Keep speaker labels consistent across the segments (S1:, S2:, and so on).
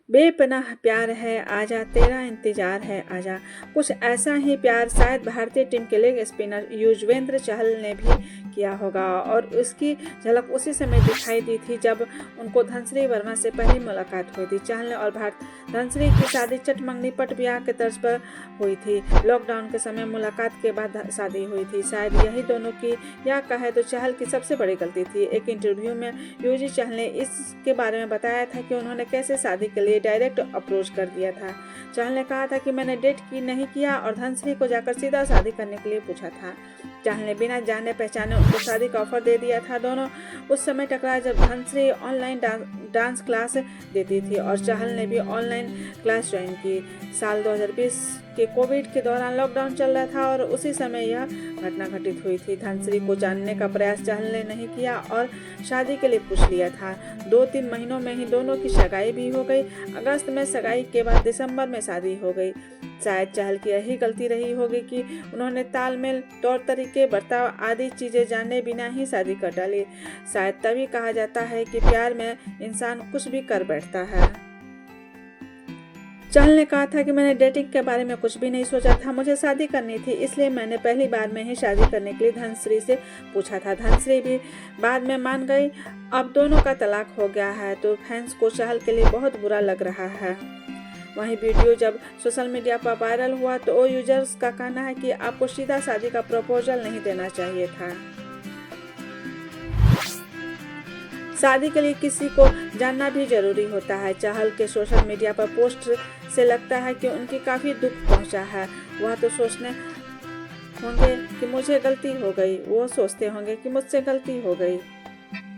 S1: बेपनाह प्यार है आजा, तेरा इंतजार है आजा। कुछ ऐसा ही प्यार शायद भारतीय टीम के लेग स्पिनर युजवेंद्र चहल ने भी किया होगा और उसकी झलक उसी समय दिखाई दी थी जब उनको धनश्री वर्मा से पहली मुलाकात हुई थी। चहल और धनश्री की शादी चटमंगनी पट ब्याह के तर्ज पर हुई थी। लॉकडाउन के समय मुलाकात के बाद शादी हुई थी। शायद यही दोनों की, या कहे तो चहल की, सबसे बड़ी गलती थी। एक इंटरव्यू में युवजी चहल ने इसके बारे में बताया था कि उन्होंने कैसे शादी के लिए डायरेक्ट अप्रोच कर दिया था। चहल ने कहा था कि मैंने डेट की नहीं किया और धनश्री को जाकर सीधा शादी करने के लिए पूछा था। चहल ने बिना जाने पहचाने उनको शादी का ऑफर दे दिया था। दोनों उस समय टकराए जब धनश्री ऑनलाइन डांस क्लास देती थी और चहल ने भी ऑनलाइन क्लास ज्वाइन की। साल 2020 के कोविड के दौरान लॉकडाउन चल रहा था और उसी समय यह घटना घटित हुई थी। धनश्री को जानने का प्रयास चहल ने नहीं किया और शादी के लिए पूछ लिया था। 2-3 महीनों में ही दोनों की सगाई भी हो गई। अगस्त में सगाई के बाद दिसंबर में शादी हो गई। शायद चहल की यही गलती रही होगी कि उन्होंने तालमेल, तौर तरीके, बर्ताव आदि चीजें जाने बिना ही शादी कर डाली। शायद तभी कहा जाता है कि प्यार में इंसान कुछ भी कर बैठता है। चहल ने कहा था कि मैंने डेटिंग के बारे में कुछ भी नहीं सोचा था, मुझे शादी करनी थी, इसलिए मैंने पहली बार में ही शादी करने के लिए धनश्री से पूछा था। धनश्री भी बाद में मान गई। अब दोनों का तलाक हो गया है तो फैंस को चहल के लिए बहुत बुरा लग रहा है। वहीं वीडियो जब सोशल मीडिया पर वायरल हुआ तो यूजर्स का कहना है कि आपको सीधा शादी का प्रपोजल नहीं देना चाहिए था। शादी के लिए किसी को जानना भी जरूरी होता है। चहल के सोशल मीडिया पर पोस्ट से लगता है कि उनकी काफ़ी दुख पहुंचा है। वह तो सोचने होंगे कि मुझे गलती हो गई, वो सोचते होंगे कि मुझसे गलती हो गई।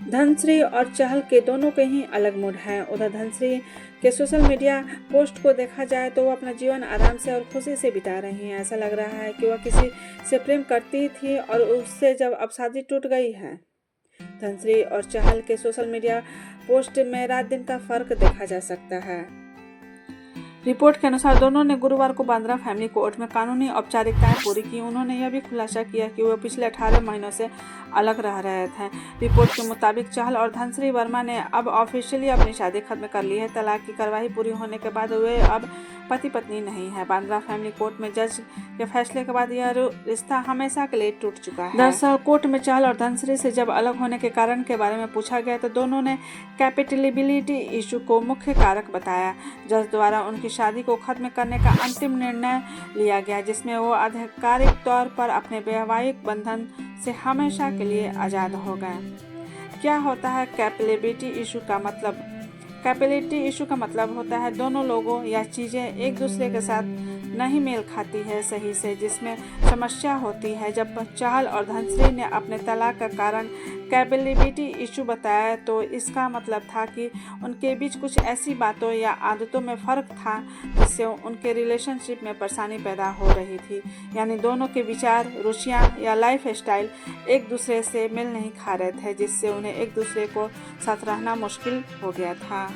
S1: धनश्री और चहल के दोनों के ही अलग मूड हैं। उधर धनश्री के सोशल मीडिया पोस्ट को देखा जाए तो वो अपना जीवन आराम से और खुशी से बिता रही हैं। ऐसा लग रहा है कि वह किसी से प्रेम करती थी और उससे जब अब शादी टूट गई है। धनश्री और चहल के सोशल मीडिया पोस्ट में रात दिन का फर्क देखा जा सकता है। रिपोर्ट के अनुसार दोनों ने गुरुवार को बांद्रा फैमिली कोर्ट में कानूनी औपचारिकताएं पूरी की। उन्होंने यह भी खुलासा किया कि वे पिछले 18 महीनों से अलग रह रहे थे। रिपोर्ट के मुताबिक चहल और धनश्री वर्मा ने अब ऑफिशियली अपनी शादी खत्म कर ली है। तलाक की कार्रवाई पूरी होने के बाद वे अब पति पत्नी नहीं है। बांद्रा फैमिली कोर्ट में जज के फैसले के बाद यह रिश्ता हमेशा के लिए टूट चुका है। दरअसल कोर्ट में चहल और धनश्री से जब अलग होने के कारण के बारे में पूछा गया तो दोनों ने कैपेटिबिलिटी इशू को मुख्य कारक बताया। जज द्वारा उनकी शादी को खत्म करने का अंतिम निर्णय लिया गया, जिसमें वो आधिकारिक तौर पर अपने वैवाहिक बंधन से हमेशा के लिए आज़ाद हो गए। क्या होता है कैपेबिलिटी इशू का मतलब? कैपेबिलिटी इशू का मतलब होता है दोनों लोगों या चीज़ें एक दूसरे के साथ नहीं मेल खाती है सही से, जिसमें समस्या होती है। जब चहल और धनश्री ने अपने तलाक का कारण कैपेबिलिटी इशू बताया तो इसका मतलब था कि उनके बीच कुछ ऐसी बातों या आदतों में फ़र्क था जिससे उनके रिलेशनशिप में परेशानी पैदा हो रही थी। यानी दोनों के विचार, रुचियाँ या लाइफ स्टाइल एक दूसरे से मेल नहीं खा रहे थे, जिससे उन्हें एक दूसरे को साथ रहना मुश्किल हो गया था।